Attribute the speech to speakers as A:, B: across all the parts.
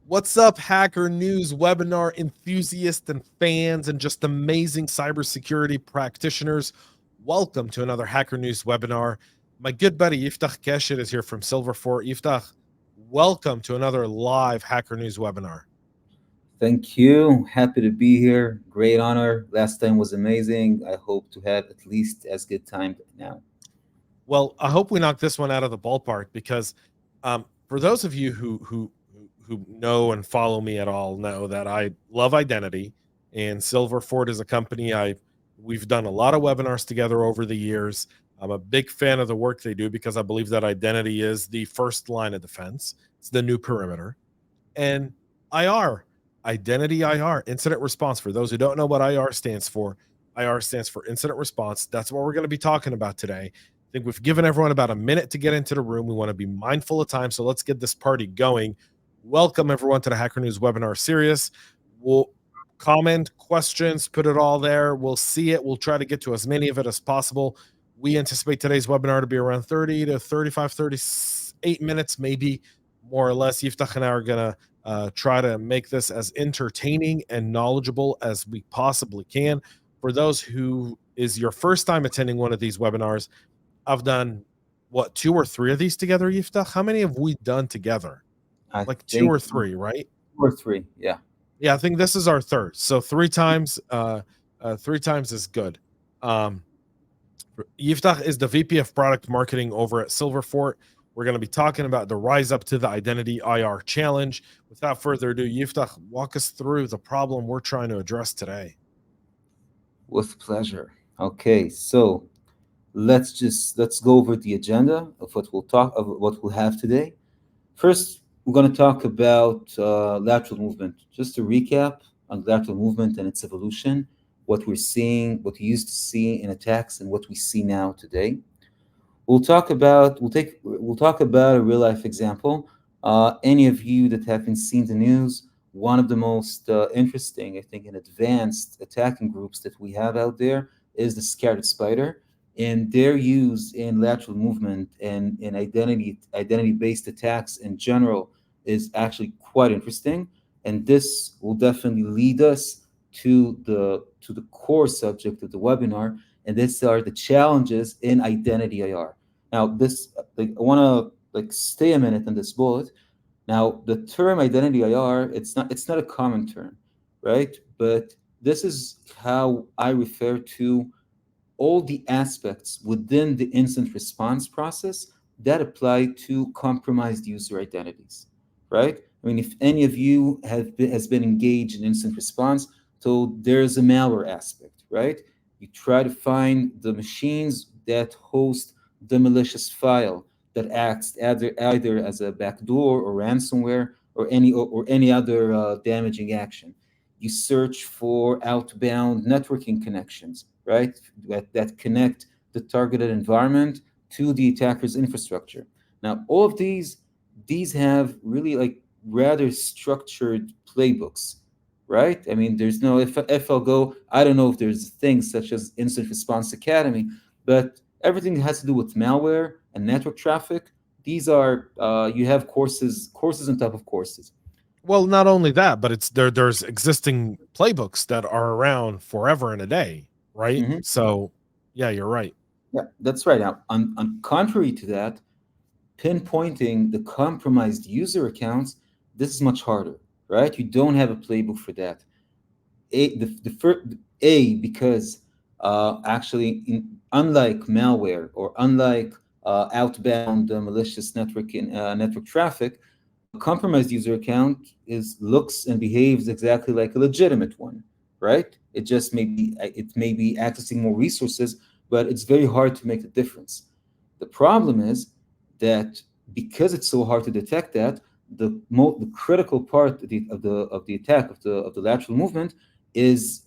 A: What's up, Hacker News webinar enthusiasts and fans, and just amazing cybersecurity practitioners? Welcome to another Hacker News webinar. My good buddy Yiftach Keshet is here from Silverfort. Yiftach, welcome to another live Hacker News webinar.
B: Thank you. Happy to be here. Great honor. Last time was amazing. I hope to have at least as good time now.
A: Well, I hope we knock this one out of the ballpark because for those of you who know and follow me at all know that I love identity, and Silverfort is a company we've done a lot of webinars together over the years. I'm a big fan of the work they do because I believe that identity is the first line of defense. It's the new perimeter. And IR, identity IR, incident response. For those who don't know what IR stands for incident response. That's what we're going to be talking about today. I think we've given everyone about a minute to get into the room. We want to be mindful of time, so let's get this party going. Welcome everyone to the Hacker News webinar series. We'll comment, questions, put it all there. We'll see it. We'll try to get to as many of it as possible. We anticipate today's webinar to be around 30 to 35, 38 minutes, maybe more or less. Yiftach and I are going to try to make this as entertaining and knowledgeable as we possibly can. For those who is your first time attending one of these webinars, I've done, what, 2 or 3 of these together, Yiftach? How many have we done together?
B: I
A: Like 2
B: think
A: or 3, right?
B: 2 or 3. Yeah.
A: Yeah, I think this is our third. So 3 times, 3 times is good. Yiftach is the VP of Product Marketing over at Silverfort. We're going to be talking about the Rise Up to the Identity IR Challenge. Without further ado, Yiftach, walk us through the problem we're trying to address today.
B: With pleasure. Okay, so let's go over the agenda of what we'll have today. First, we're going to talk about lateral movement. Just to recap on lateral movement and its evolution, what we're seeing, what we used to see in attacks, and what we see now today. We'll talk about a real life example. Any of you that haven't seen the news, one of the most interesting, I think, and advanced attacking groups that we have out there is the Scarlet Spider, and their use in lateral movement and in identity-based attacks in general is actually quite interesting. And this will definitely lead us to the core subject of the webinar, and these are the challenges in identity IR. Now, I want to stay a minute on this bullet. Now, the term identity IR, it's not a common term, right? But this is how I refer to all the aspects within the incident response process that apply to compromised user identities, right? I mean, if any of you has been engaged in incident response, so there's a malware aspect, right? You try to find the machines that host the malicious file that acts either as a backdoor or ransomware or any other damaging action. You search for outbound networking connections, right? That connect the targeted environment to the attacker's infrastructure. Now, all of these have really rather structured playbooks, right? I mean, there's no if I'll go, I don't know if there's things such as Incident Response Academy, but everything that has to do with malware and network traffic, these are you have courses on top of courses.
A: Well, not only that, but there's existing playbooks that are around forever and a day, right?
B: Mhm.
A: So, yeah, you're right.
B: Yeah, that's right. Now, on contrary to that, pinpointing the compromised user accounts, this is much harder, right? You don't have a playbook for that. Because actually, unlike malware or unlike outbound malicious network traffic, a compromised user account looks and behaves exactly like a legitimate one, right? It may be accessing more resources, but it's very hard to make the difference. The problem is that because it's so hard to detect that, the critical part of the attack of the lateral movement is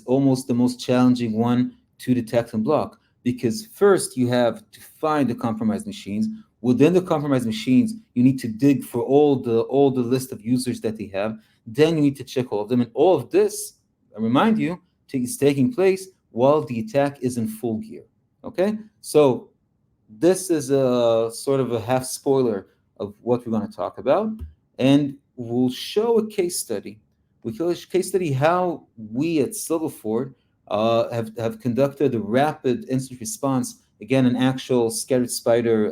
B: almost the most challenging one to detect and block, because first you have to find the compromised machines. Within the compromised machines, you need to dig for all the list of users that they have. Then you need to check all of them, and all of this, I remind you, is taking place while the attack is in full gear. Okay, so this is a sort of a half spoiler of what we're going to talk about. And we'll show a case study. We will case study how we at Silverfort have conducted a rapid instant response, again, an actual scattered spider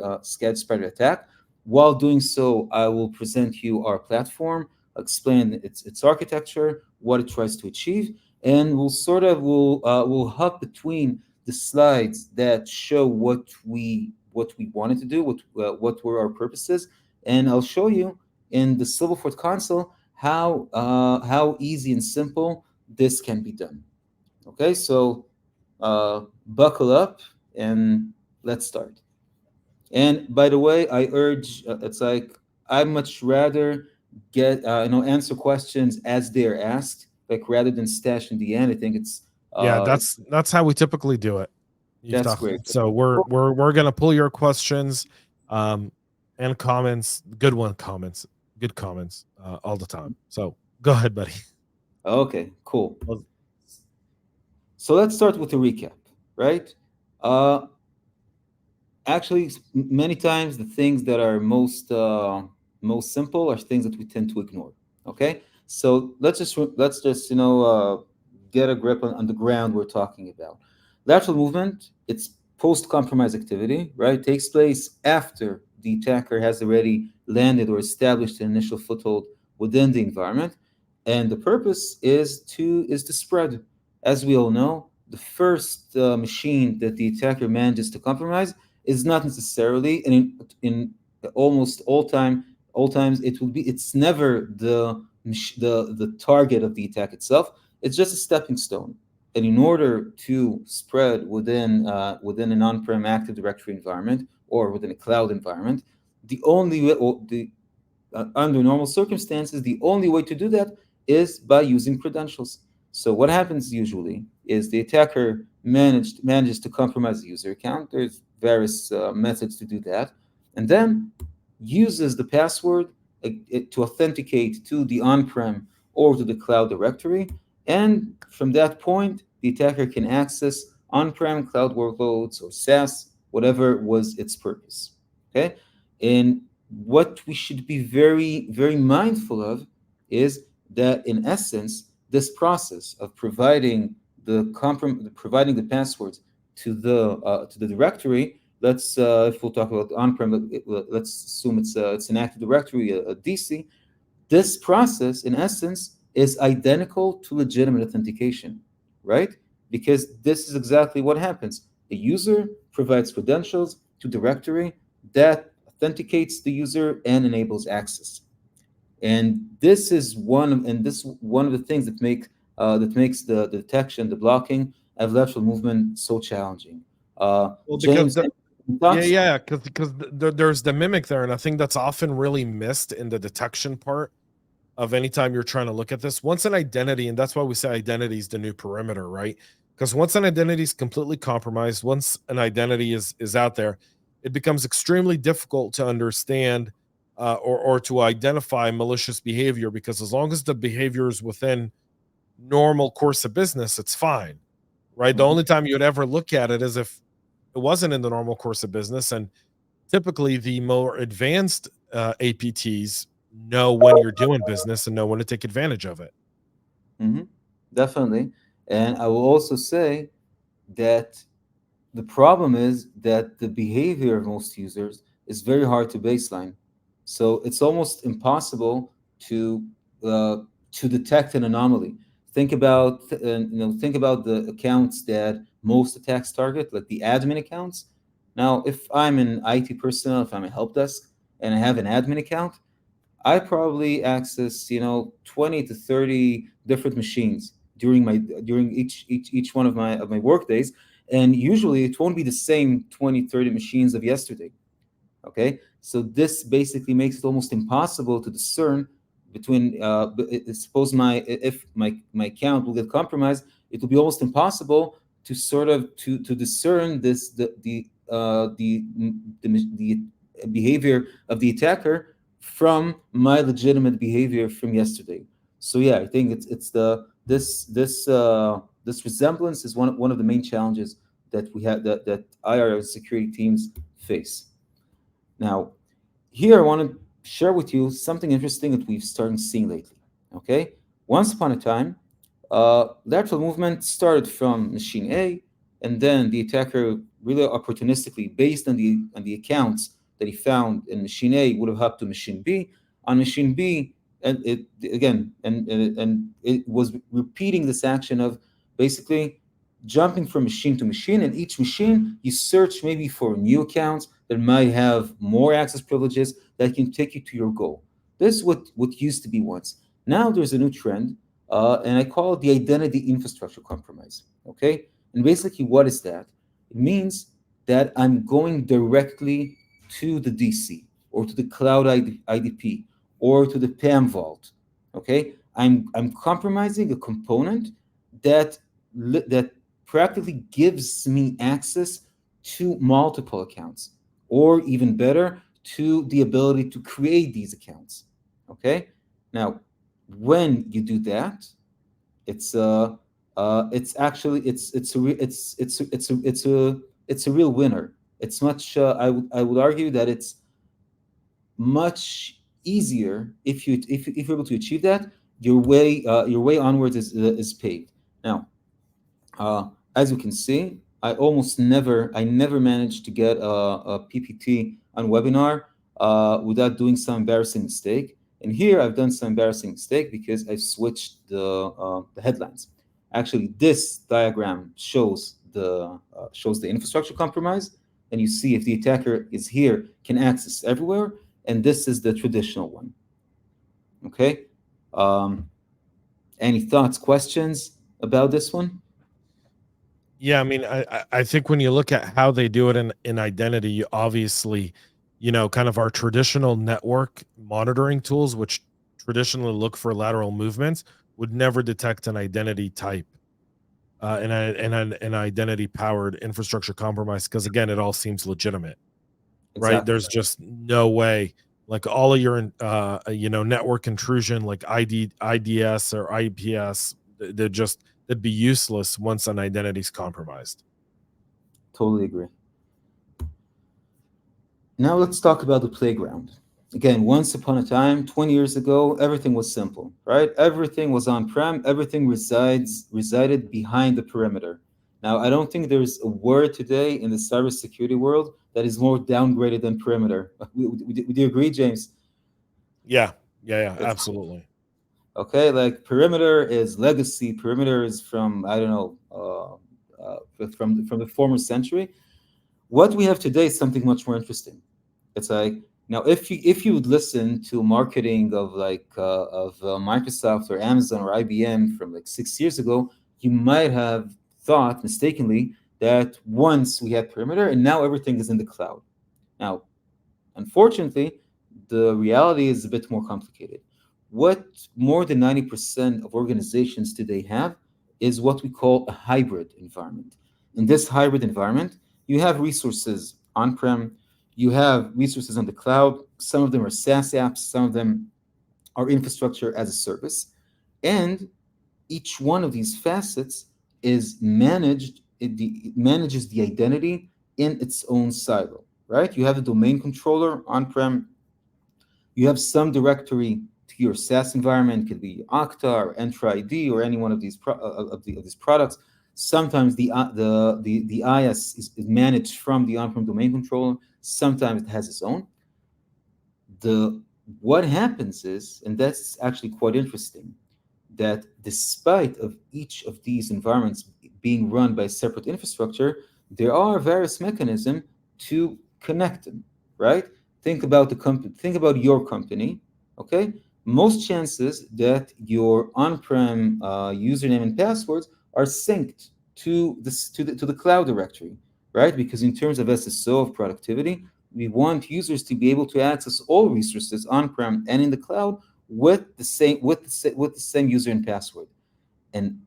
B: attack. While doing so, I will present you our platform, explain its architecture, what it tries to achieve, and we'll hop between the slides that show what we wanted to do, what were our purposes, and I'll show you in the Silverfort console how easy and simple this can be done. Okay, so buckle up and let's start. And by the way, I urge it's like I much rather get answer questions as they are asked, like rather than stash in the end. I think
A: Yeah,
B: it's
A: that's how we typically do it.
B: that's
A: Yiftach.
B: great.
A: So we're gonna pull your questions um and comments, good comments all the time. So go ahead, buddy.
B: Okay, cool.
A: Well,
B: So let's start with a recap, right? Uh, Actually, many times the things that are most simple are things that we tend to ignore. Okay, so let's just get a grip on the ground we're talking about. Lateral movement, it's post-compromise activity, right? Takes place after the attacker has already landed or established an initial foothold within the environment, and the purpose is to spread. As we all know, the first machine that the attacker manages to compromise is not necessarily, and in almost all times it will be, it's never the target of the attack itself. It's just a stepping stone. And in order to spread within an on-prem Active Directory environment or within a cloud environment, the only way, or the under normal circumstances, the only way to do that is by using credentials. So what happens usually is the attacker manages to compromise the user account. There's various methods to do that, and then uses the password to authenticate to the on-prem or to the cloud directory. And from that point, the attacker can access on-prem cloud workloads or SaaS, whatever was its purpose. Okay, and what we should be very, very mindful of is that, in essence, this process of providing the passwords to the directory. If we'll talk about on-prem, let's assume it's an Active Directory, a DC. This process, in essence, is identical to legitimate authentication, right? Because this is exactly what happens. A user provides credentials to directory that authenticates the user and enables access. And this is one of the things that makes the detection, the blocking of lateral movement so challenging.
A: well, because
B: James,
A: the,
B: any
A: yeah,
B: thoughts?
A: yeah, because there's the mimic there, and I think that's often really missed in the detection part of anytime you're trying to look at this. Once an identity, and that's why we say identity is the new perimeter, right? Because once an identity is completely compromised, once an identity is out there, it becomes extremely difficult to understand or to identify malicious behavior. Because as long as the behavior is within normal course of business, it's fine, right? The
B: Mhm.
A: only time you'd ever look at it is if it wasn't in the normal course of business, and typically the more advanced APTs know when you're doing business and know when to take advantage of it.
B: Mhm. Definitely. And I will also say that the problem is that the behavior of most users is very hard to baseline. So it's almost impossible to uh, to detect an anomaly. Think about the accounts that most attacks target, like the admin accounts. Now, if I'm an IT personnel, if I'm a help desk and I have an admin account, I probably access 20 to 30 different machines during each one of my work days, and usually it won't be the same 20 30 machines of yesterday. Okay, so this basically makes it almost impossible to discern between suppose my account will get compromised, it will be almost impossible to sort of to discern this the behavior of the attacker from my legitimate behavior from yesterday. So yeah, I think it's the this resemblance is one of the main challenges that we have that IR security teams face. Now, here I want to share with you something interesting that we've started seeing lately. Okay, once upon a time, lateral movement started from machine A, and then the attacker really opportunistically, based on the accounts that he found in machine A, would have hopped to machine B. On machine B, and it again, and it was repeating this action of basically jumping from machine to machine, and each machine you search maybe for new accounts that might have more access privileges that can take you to your goal. This is what used to be once. Now there's a new trend, and I call it the identity infrastructure compromise. Okay, and basically, what is that? It means that I'm going directly to the DC or to the cloud IDP or to the PAM vault. Okay, I'm compromising a component that that practically gives me access to multiple accounts, or even better, to the ability to create these accounts. Okay, now when you do that, it's actually it's a it's a real winner. It's much I would argue that it's much easier if you're able to achieve that. Your way onwards is paved. Now, as you can see, I never managed to get a PPT on webinar without doing some embarrassing mistake. And here I've done some embarrassing mistake because I switched the headlines. Actually, this diagram shows the infrastructure compromise, and you see if the attacker is here, can access everywhere, and this is the traditional one. Okay. Any thoughts, questions about this one?
A: Yeah, I mean, I think when you look at how they do it in identity, you obviously, kind of our traditional network monitoring tools, which traditionally look for lateral movements, would never detect an identity type, an identity powered infrastructure compromise, because again, it all seems legitimate, right?
B: Exactly.
A: There's just no way. Like all of your, network intrusion, like IDS or IPS, they'd be useless once an identity is compromised.
B: Totally agree. Now let's talk about the playground. Again, once upon a time, 20 years ago, everything was simple, right? Everything was on-prem, everything resided behind the perimeter. Now, I don't think there's a word today in the cybersecurity world that is more downgraded than perimeter. Would you agree, James?
A: Yeah, yeah,
B: It's
A: absolutely.
B: okay. Like perimeter is legacy. Perimeter is from I don't know, from the former century. What we have today is something much more interesting. It's like now, if you would listen to marketing of Microsoft or Amazon or IBM from like 6 years ago, you might have thought mistakenly that once we had perimeter and now everything is in the cloud. Now, unfortunately, the reality is a bit more complicated. What more than 90% of organizations today have is what we call a hybrid environment. In this hybrid environment, you have resources on-prem, you have resources on the cloud. Some of them are SaaS apps, some of them are infrastructure as a service. And each one of these facets is it manages the identity in its own silo, right? You have a domain controller on-prem, you have some directory to your SaaS environment, it could be Okta or Entra ID or any one of these of these products. Sometimes the IS is managed from the on-prem domain controller. Sometimes it has its own. The What happens is, and that's actually quite interesting, that despite of each of these environments being run by separate infrastructure, there are various mechanisms to connect them, right? Think about your company, okay? Most chances that your on-prem username and passwords are synced to the cloud directory, right? Because in terms of SSO of productivity, we want users to be able to access all resources on-prem and in the cloud with the same user and password. And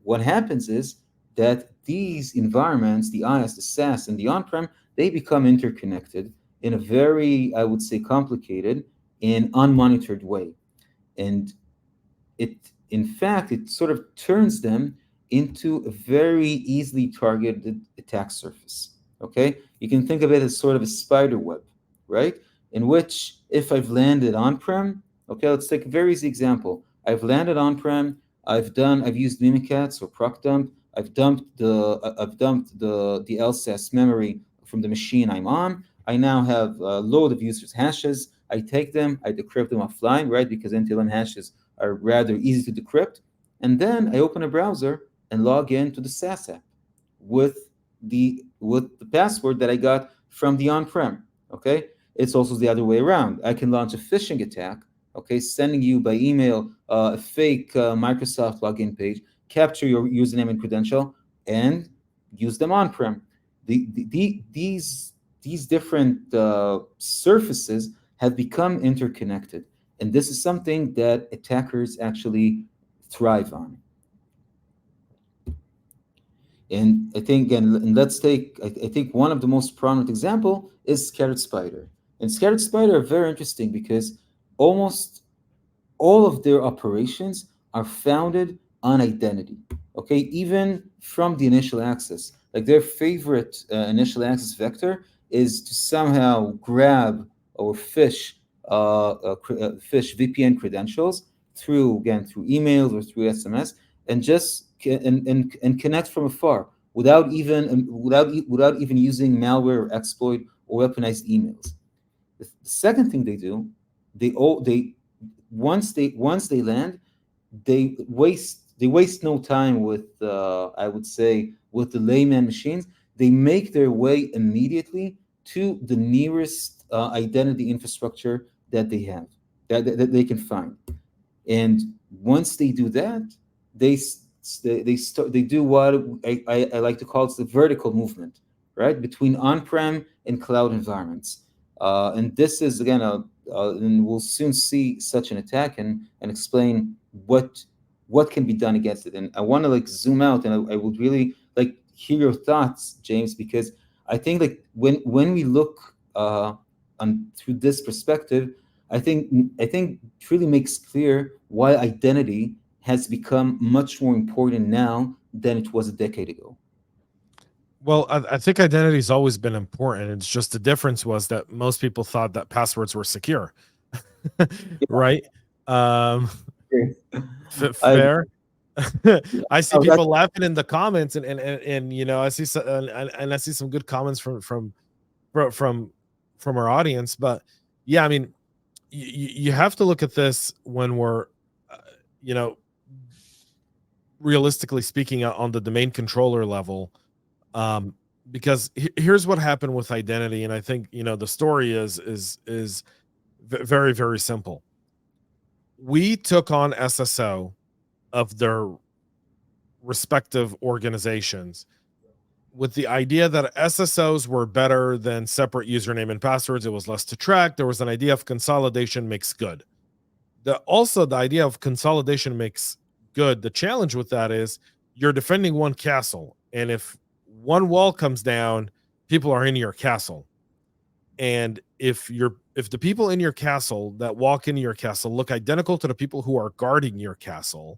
B: what happens is that these environments, the IaaS, the SaaS, and the on-prem, they become interconnected in a very, I would say, complicated and unmonitored way. And in fact, it sort of turns them into a very easily targeted attack surface. Okay, you can think of it as sort of a spider web, right? in which if I've landed on-prem, okay, let's take a very easy example. I've landed on-prem. I've used Mimikatz or ProcDump. I've dumped the LSAS memory from the machine I'm on. I now have a load of users' hashes. I take them, I decrypt them offline, right? Because NTLM hashes are rather easy to decrypt. And then I open a browser and log in to the SaaS app with the password that I got from the on-prem. Okay, it's also the other way around. I can launch a phishing attack. Okay, sending you by email a fake Microsoft login page, capture your username and credential, and use them on-prem. These different surfaces have become interconnected, and this is something that attackers actually thrive on. And I think, and let's take, I think one of the most prominent example is Scattered Spider. And Scattered Spider are very interesting because almost all of their operations are founded on identity. Okay, even from the initial access, like their favorite initial access vector is to somehow grab or fish VPN credentials through, again, through emails or through SMS, and just and connect from afar without even using malware or exploit or weaponized emails. The second thing they do, they once they land, they waste no time with I would say with the layman machines. They make their way immediately to the nearest identity infrastructure that they have, that they can find. And once they do that, they they do what I like to call it the vertical movement, right, between on-prem and cloud environments. And this is again and we'll soon see such an attack and explain what can be done against it. And I want to like zoom out, and I would really like hear your thoughts, James, because I think like when we look on through this perspective, I think it really makes clear why identity has become much more important now than it was a decade ago.
A: Well, I think identity's always been important. It's just the difference was that most people thought that passwords were secure, right? Um,
B: I
A: fair. I see
B: oh, that's
A: people laughing in the comments, and you know, I see and I see some good comments fro- from from our audience. But yeah, I mean, you have to look at this when we're, uh, you know, realistically speaking, on the domain controller level. um because here's what happened with identity, and I think, you know, the story is very, very simple. We took on SSO of their respective organizations with the idea that SSOs were better than separate username and passwords. It was less to track. There was an idea of consolidation makes good. The idea of consolidation makes good. The challenge with that is you're defending one castle, and if one wall comes down, people are in your castle. And if the people in your castle that walk into your castle look identical to the people who are guarding your castle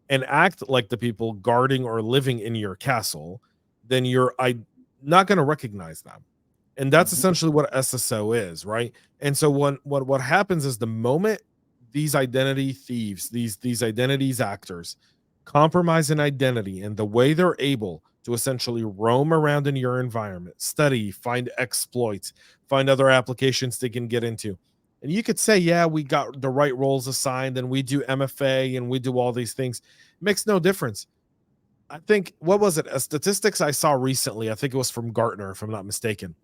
A: and act like the people guarding or living in your castle, then not going to recognize them. And that's
B: Mhm.
A: essentially what SSO is, right? And so what happens is the moment these identity thieves, these identities actors compromise an identity, and the way they're able to essentially roam around in your environment, study, find exploits, find other applications they can get into. And you could say, yeah, we got the right roles assigned and we do MFA and we do all these things. It makes no difference. I think, what was it? A statistics I saw recently, I think it was from Gartner, if I'm not mistaken.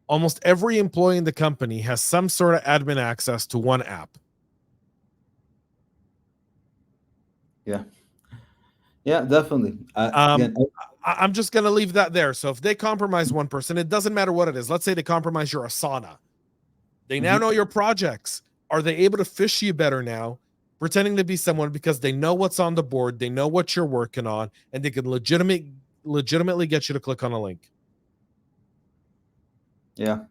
A: Almost every employee in the company has some sort of admin access to one app.
B: Yeah, yeah, definitely.
A: Um,
B: Again,
A: I'm just going to leave that there. So if they compromise one person, it doesn't matter what it is. Let's say they compromise your Asana. They now
B: mhm.
A: know your projects. Are they able to fish you better now, pretending to be someone because they know what's on the board, they know what you're working on, and they can legitimately get you to click on a link?
B: Yeah,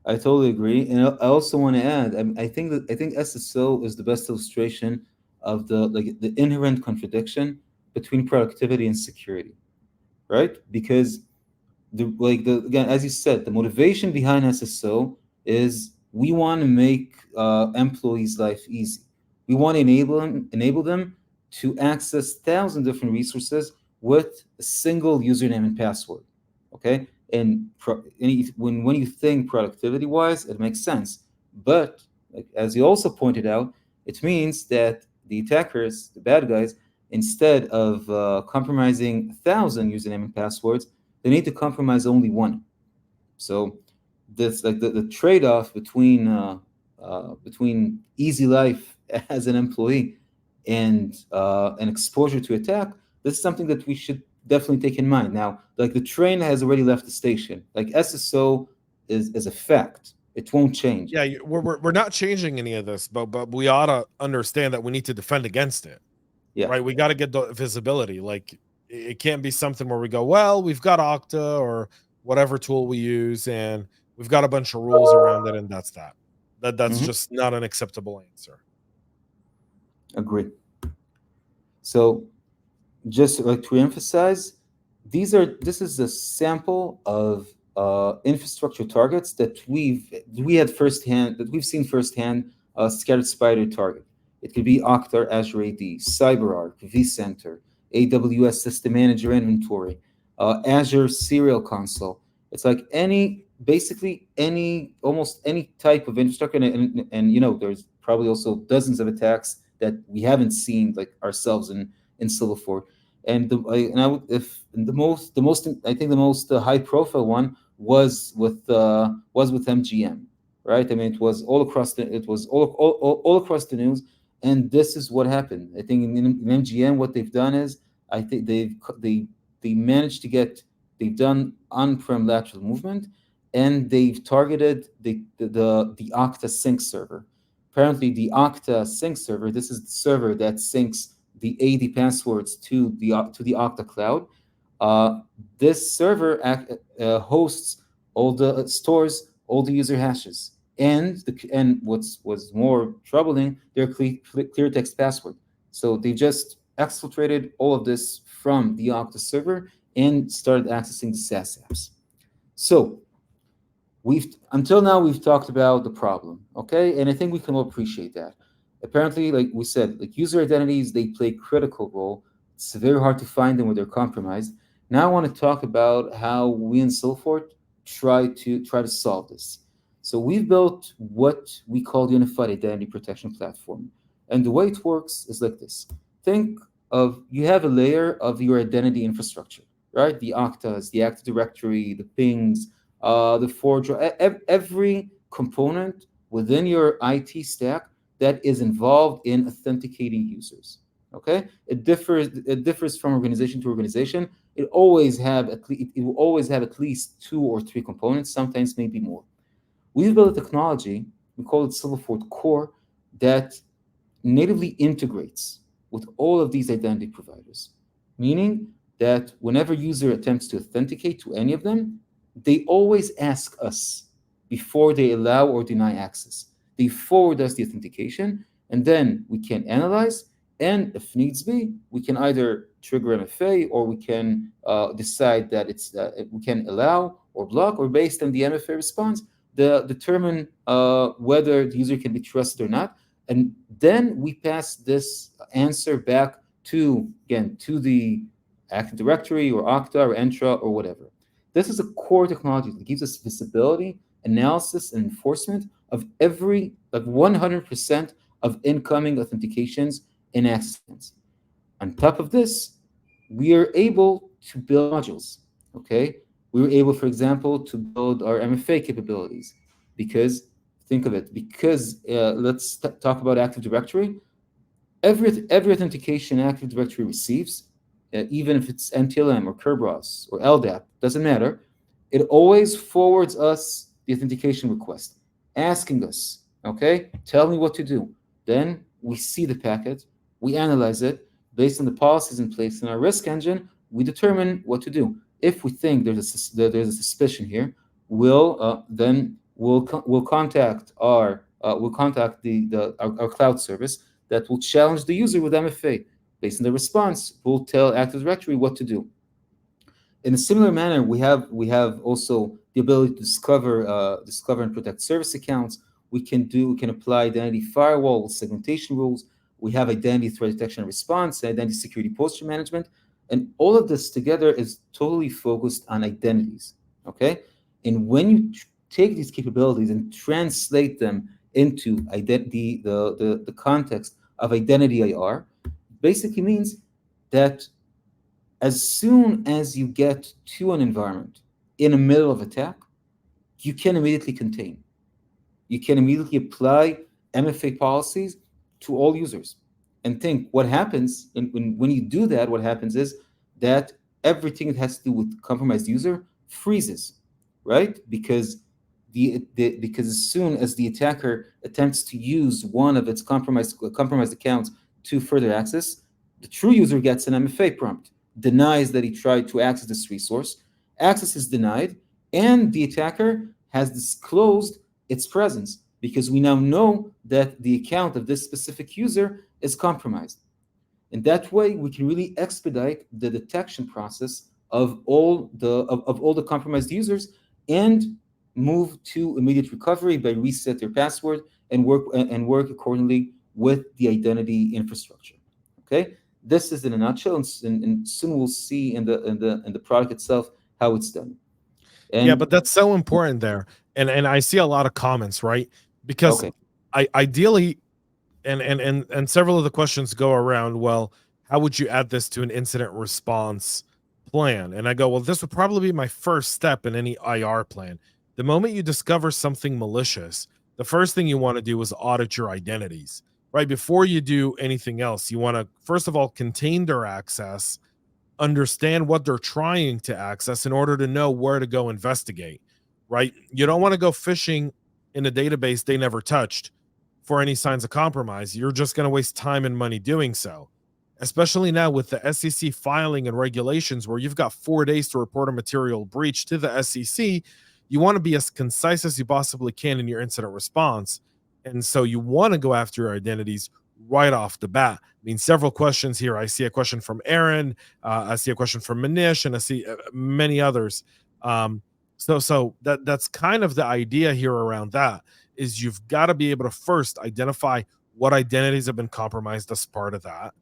B: I totally agree, and I also want to add. I think SSO is the best illustration of the inherent contradiction between productivity and security, right? Because again, as you said, the motivation behind SSO is We want to make employees' life easy. We want to enable them to access thousands of different resources with a single username and password. Okay, and when you think productivity wise, it makes sense. But like, as you also pointed out, it means that the attackers, the bad guys, instead of compromising 1,000 username and passwords, they need to compromise only one. So this like the trade-off between easy life as an employee and an exposure to attack. This is something that we should definitely take in mind. Now, like the train has already left the station. Like SSO is a fact. It won't change.
A: Yeah, we're not changing any of this, but we ought to understand that we need to defend against it,
B: Yeah.
A: right? We got to get the visibility. Like it can't be something where we go, well, we've got Okta or whatever tool we use, and we've got a bunch of rules around it, and that's that. That's
B: Mhm.
A: just not an acceptable answer.
B: Agree. So just like to emphasize, this is a sample of infrastructure targets that we've seen firsthand. Scattered spider target. It could be Okta, Azure AD, CyberArk, vCenter, AWS System Manager Inventory, Azure Serial Console. It's like basically almost any type of infrastructure, and there's probably also dozens of attacks that we haven't seen like ourselves in Silverfort. And if the most I think the most high profile one was with MGM, right? I mean, it was all across the news, and this is what happened. I think in MGM, what they've done is I think they managed to get they've done on-prem lateral movement, and they've targeted the Okta sync server. Apparently, the Okta sync server. This is the server that syncs the AD passwords to the Okta cloud. Uh, this server hosts stores all the user hashes, and what's more troubling, their clear text password. So they just exfiltrated all of this from the Okta server and started accessing the SaaS apps. So we've until now we've talked about the problem, okay, and I think we can all appreciate that. Apparently, like we said, like user identities, they play a critical role. It's very hard to find them when they're compromised. Now I want to talk about how we in Silverfort try to solve this. So we've built what we call unified identity protection platform, and the way it works is like this. Think of you have a layer of your identity infrastructure, right? The Oktas, the Active Directory, the pings, the forge, every component within your IT stack that is involved in authenticating users. Okay, it differs from organization to organization. It will always have at least two or three components, sometimes maybe more. We've built a technology, we call it Silverfort Core, that natively integrates with all of these identity providers, meaning that whenever user attempts to authenticate to any of them, they always ask us before they allow or deny access. They forward us the authentication, and then we can analyze, and if needs be, we can either trigger MFA or we can decide that we can allow or block, or based on the MFA response, determine whether the user can be trusted or not, and then we pass this answer back to the Active Directory or Okta or Entra or whatever. This is a core technology that gives us visibility, analysis, and enforcement of every, like 100% of incoming authentications and access points. On top of this, we are able to build modules. Okay, we were able, for example, to build our MFA capabilities because think of it. Because let's talk about Active Directory. Every authentication Active Directory receives, even if it's NTLM or Kerberos or LDAP, doesn't matter. It always forwards us the authentication request, asking us, okay, tell me what to do. Then we see the packet, we analyze it based on the policies in place in our risk engine. We determine what to do. If we think there's a suspicion here, we'll contact our cloud service that will challenge the user with MFA. Based on the response, we'll tell Active Directory what to do. In a similar manner, we have also the ability to discover and protect service accounts. We can apply identity firewall with segmentation rules. We have identity threat detection and response, identity security posture management, and all of this together is totally focused on identities. Okay, and when you take these capabilities and translate them into identity, the context of identity IR, basically means that as soon as you get to an environment in the middle of attack, you can immediately contain. You can immediately apply MFA policies to all users. And think what happens when you do that, what happens is that everything that has to do with compromised user freezes, right? Because because as soon as the attacker attempts to use one of its compromised accounts to further access, the true user gets an MFA prompt, denies that he tried to access this resource, access is denied, and the attacker has disclosed its presence because we now know that the account of this specific user is compromised. And that way, we can really expedite the detection process of all the compromised users and move to immediate recovery by reset their password and work accordingly with the identity infrastructure. Okay, this is in a nutshell, and soon we'll see in the product itself how it's done.
A: Yeah,
B: And
A: but that's so important there. And I see a lot of comments, right? Because
B: okay,
A: I ideally and several of the questions go around, well, how would you add this to an incident response plan? And I go, well, this would probably be my first step in any IR plan. The moment you discover something malicious, the first thing you want to do is audit your identities, right? Before you do anything else, you want to first of all contain their access, understand what they're trying to access in order to know where to go investigate, right? You don't want to go fishing in a database they never touched for any signs of compromise. You're just going to waste time and money doing so, especially now with the SEC filing and regulations where you've got 4 days to report a material breach to the SEC. You want to be as concise as you possibly can in your incident response. And so you want to go after your identities right off the bat. I mean, several questions here. I see a question from Aaron. I see a question from Manish, and I see many others. So that's kind of the idea here around that is you've got to be able to first identify what identities have been compromised as part of that,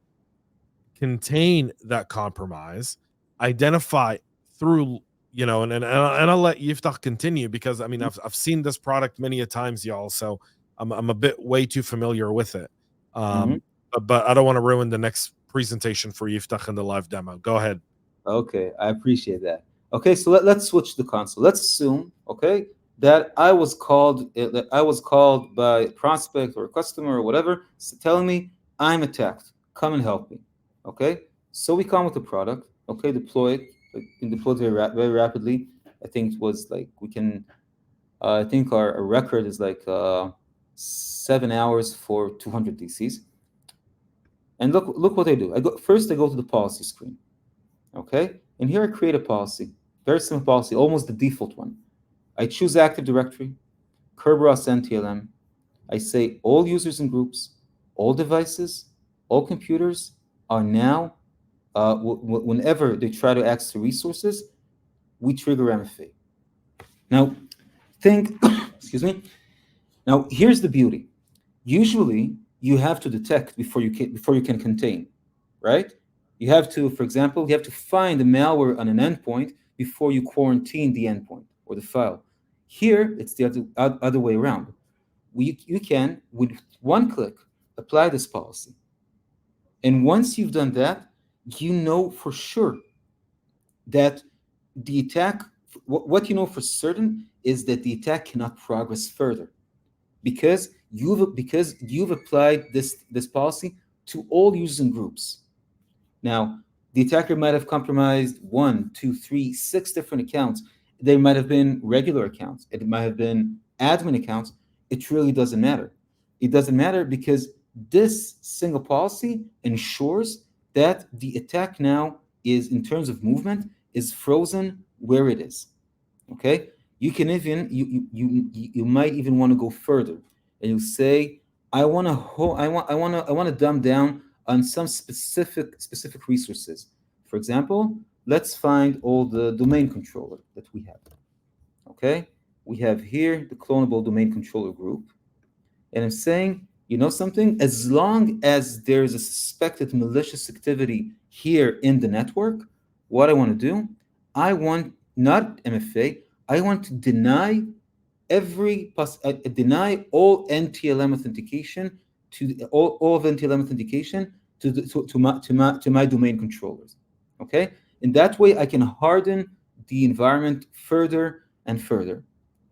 A: contain that compromise, identify through, and I'll let Yiftach continue because I mean I've seen this product many a times, y'all. So I'm a bit way too familiar with it.
B: mhm.
A: But I don't want to ruin the next presentation for Yiftach in the live demo. Go ahead.
B: Okay, I appreciate that. Okay, so let's switch the console. Let's assume, okay, that I was called by a prospect or a customer or whatever, telling me I'm attacked. Come and help me. Okay, so we come with the product. Okay, deploy it. Like, can deploy it very rapidly. I think it was like we can. I think our record is like 7 hours for 200 DCs. And look what I do. I go to the policy screen. Okay, and here I create a policy, very simple policy, almost the default one. I choose Active Directory, Kerberos NTLM. I say all users and groups, all devices, all computers are now, whenever they try to access the resources, we trigger MFA. Now, think, excuse me. Now, here's the beauty. Usually, you have to detect before you can contain, right? You have to, for example, you have to find the malware on an endpoint before you quarantine the endpoint or the file. Here, it's the other way around. You can, with one click, apply this policy. And once you've done that, you know for sure that the attack, what you know for certain is that the attack cannot progress further because you've applied this policy to all users and groups. Now, the attacker might have compromised 1, 2, 3, 6 different accounts. They might have been regular accounts. It might have been admin accounts. It really doesn't matter. It doesn't matter because this single policy ensures that the attack now is, in terms of movement, is frozen where it is. Okay? You can even you might even want to go further, and you say, I want to dumb down on some specific resources. For example, let's find all the domain controller that we have. Okay, we have here the clonable domain controller group. And I'm saying, you know something? As long as there's a suspected malicious activity here in the network, what I want to do, I want not MFA, I want to deny deny all NTLM authentication all of NTLM authentication to my domain controllers. Okay, in that way I can harden the environment further and further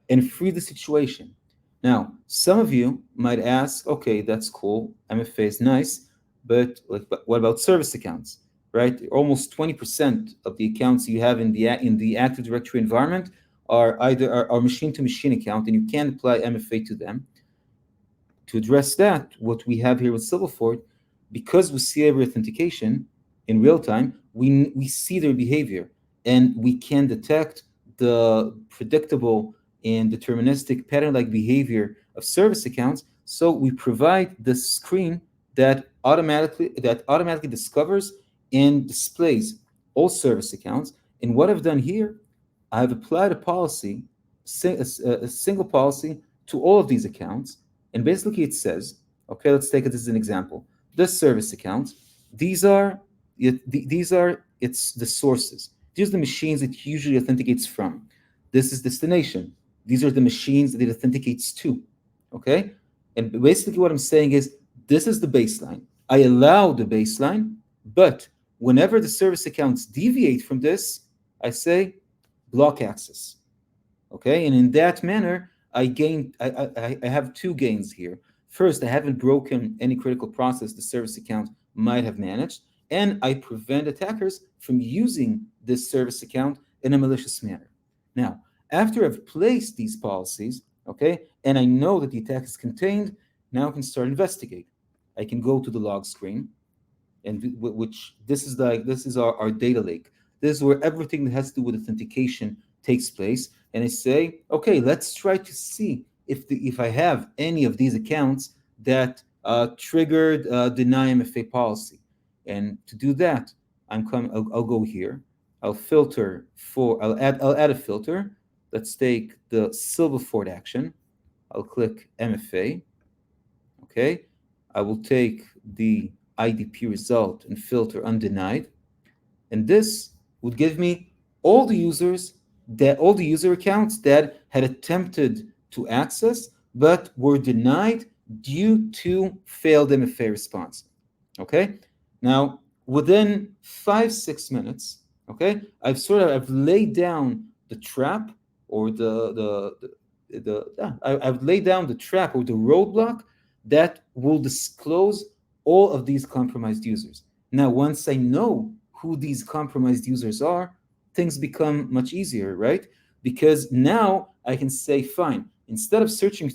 B: and free the situation. Now, some of you might ask, okay, that's cool, MFA is nice, but what about service accounts? Right, almost 20% of the accounts you have in the Active Directory environment are either are machine-to-machine account, and you can't apply MFA to them. To address that, what we have here with Silverfort, because we see every authentication in real time, we see their behavior, and we can detect the predictable and deterministic pattern-like behavior of service accounts. So we provide the screen that automatically discovers and displays all service accounts. And what I've done here, I've applied a policy, a single policy to all of these accounts. And basically it says, okay, let's take it as an example. This service account, it's the sources. These are the machines it usually authenticates from. This is destination. These are the machines that it authenticates to. Okay? And basically what I'm saying is this is the baseline. I allow the baseline, but whenever the service accounts deviate from this, I say block access. Okay, and in that manner, I have two gains here. First, I haven't broken any critical process the service account might have managed, and I prevent attackers from using this service account in a malicious manner. Now, after I've placed these policies, okay, and I know that the attack is contained, now I can start investigate. I can go to the log screen, and which this is our data lake. This is where everything that has to do with authentication takes place. And I say, okay, let's try to see if I have any of these accounts that triggered deny MFA policy. And to do that, I'll go here. I'll add a filter. Let's take the Silverfort action. I'll click MFA. Okay, I will take the IDP result and filter undenied, and this would give me all the user accounts that had attempted to access but were denied due to failed MFA response. Okay, now within 5-6 minutes, okay, I've laid down the trap or I've laid down the trap or the roadblock that will disclose all of these compromised users. Now, once I know who these compromised users are, things become much easier, right? Because now I can say, fine, instead of searching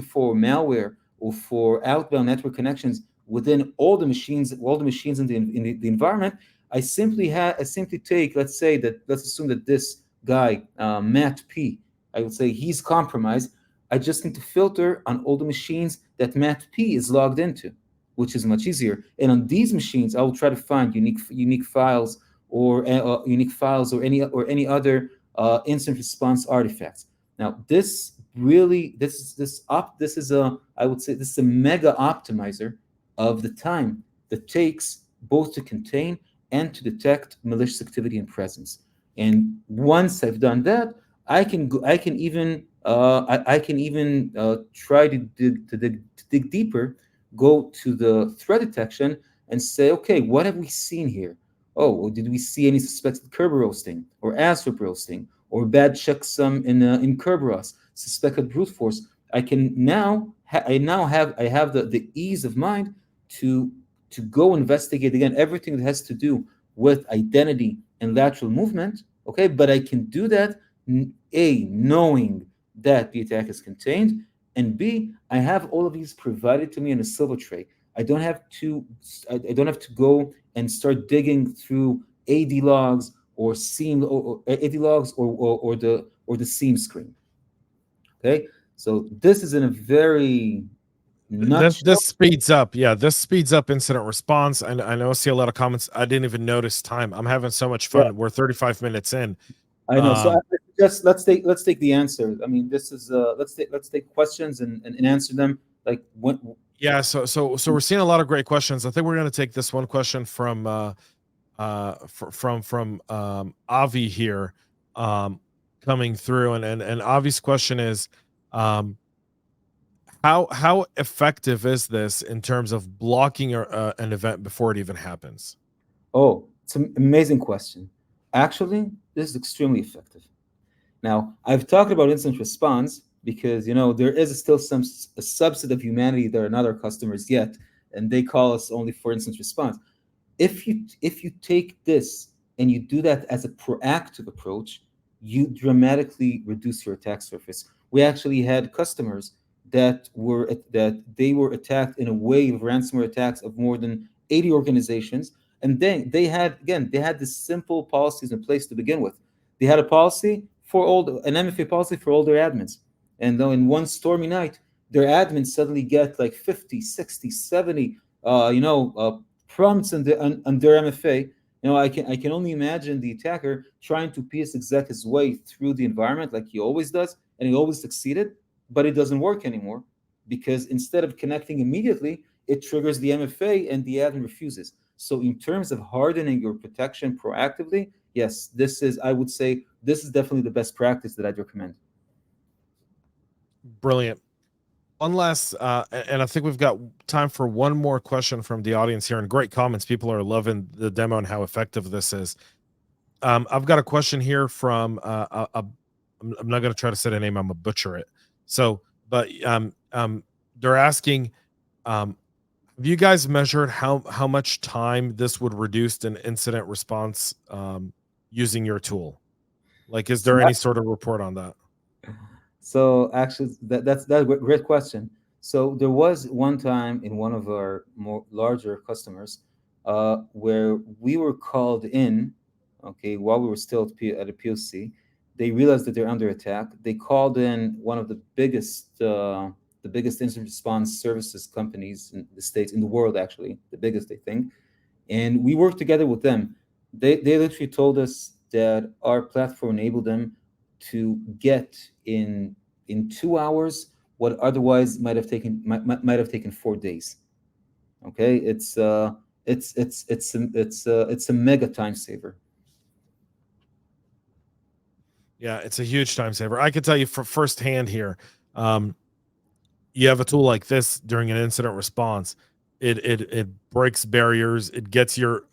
B: for malware or for outbound network connections within all the machines in the environment, I simply take, let's assume that this guy, Matt P, I would say he's compromised. I just need to filter on all the machines that Matt P is logged into, which is much easier. And on these machines, I will try to find unique files or any other instant response artifacts. Now, this is a mega optimizer of the time that takes both to contain and to detect malicious activity and presence. And once I've done that, I can even try to dig deeper, go to the threat detection and say, okay, what have we seen here? Oh, did we see any suspected Kerberos roasting or ASRIP roasting or bad checksum in Kerberos, suspected brute force? I have the ease of mind to go investigate again everything that has to do with identity and lateral movement. Okay, but I can do that knowing that the attack is contained, and B, I have all of these provided to me in a silver tray. I don't have to go and start digging through AD logs or seam or AD logs or the seam screen. Okay, so this is in a very
A: this speeds up. Yeah, this speeds up incident response. And I know I see a lot of comments. I didn't even notice time. I'm having so much fun. Yeah. We're 35 minutes in.
B: I know. So let's take the answer. I mean, this is let's take questions and answer them Like when?
A: Yeah, so we're seeing a lot of great questions. I think we're going to take this one question from Avi here, um coming through, and Avi's question is, um how effective is this in terms of blocking an event before it even happens?
B: Oh, it's an amazing question. Actually, this is extremely effective. Now, I've talked about instant response because there is still a subset of humanity that are not our customers yet, and they call us only for instant response. If you take this and you do that as a proactive approach, you dramatically reduce your attack surface. We actually had customers that they were attacked in a wave of ransomware attacks of more than 80 organizations, and then they had this simple policies in place to begin with. They had a policy for an MFA policy for all their admins, and though in one stormy night their admins suddenly get like 50, 60, 70 prompts on their MFA. I can only imagine the attacker trying to piece exec his way through the environment like he always does, and he always succeeded, but it doesn't work anymore because instead of connecting immediately, it triggers the MFA and the admin refuses. So in terms of hardening your protection proactively, yes, I would say this is definitely the best practice that I'd recommend.
A: Brilliant. One last, and I think we've got time for one more question from the audience here, and great comments. People are loving the demo and how effective this is. I've got a question here from I'm not going to try to say a name. I'm gonna butcher it. So, but they're asking, have you guys measured how much time this would reduce an incident response using your tool? Like, is there any sort of report on that?
B: So actually, that's a great question. So there was one time in one of our more larger customers where we were called in, okay, while we were still at a POC. They realized that they're under attack. They called in one of the biggest incident response services companies in the States, in the world, actually, the biggest, I think. And we worked together with them. They literally told us that our platform enabled them to get in 2 hours what otherwise might have taken 4 days. Okay, it's a mega time saver.
A: Yeah, it's a huge time saver. I can tell you for firsthand here. You have a tool like this during an incident response, it breaks barriers. It gets your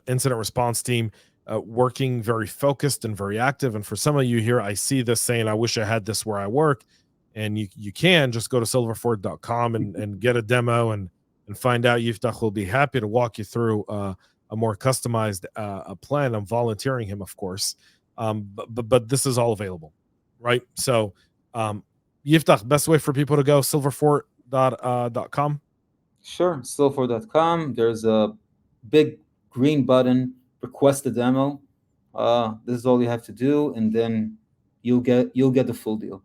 A: incident response team working very focused and very active. And for some of you here, I see this saying, I wish I had this where I work. And you can just go to silverfort.com and get a demo and find out. Yiftach will be happy to walk you through a more customized a plan. I'm volunteering him, of course. But this is all available, right? So Yiftach, best way for people to go, silverfort.com.
B: Sure, silverfort.com. There's a big green button, request a demo. This is all you have to do, and then you'll get the full deal.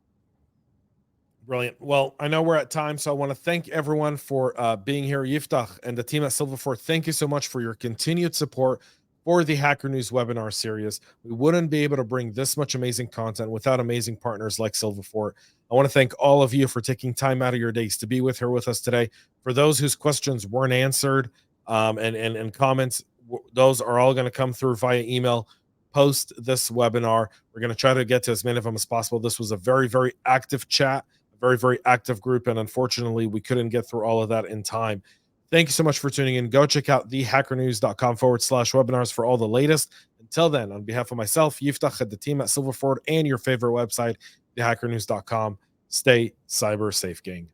A: Brilliant. Well, I know we're at time, so I want to thank everyone for being here. Yiftach and the team at Silverfort, thank you so much for your continued support for the Hacker News webinar series. We wouldn't be able to bring this much amazing content without amazing partners like Silverfort. I want to thank all of you for taking time out of your days to be here with us today. For those whose questions weren't answered and comments, those are all going to come through via email post this webinar. We're going to try to get to as many of them as possible. This was a very, very active chat, very, very active group. And unfortunately, we couldn't get through all of that in time. Thank you so much for tuning in. Go check out thehackernews.com/webinars for all the latest. Until then, on behalf of myself, Yiftach, and the team at Silverfort, and your favorite website, thehackernews.com, stay cyber safe, gang.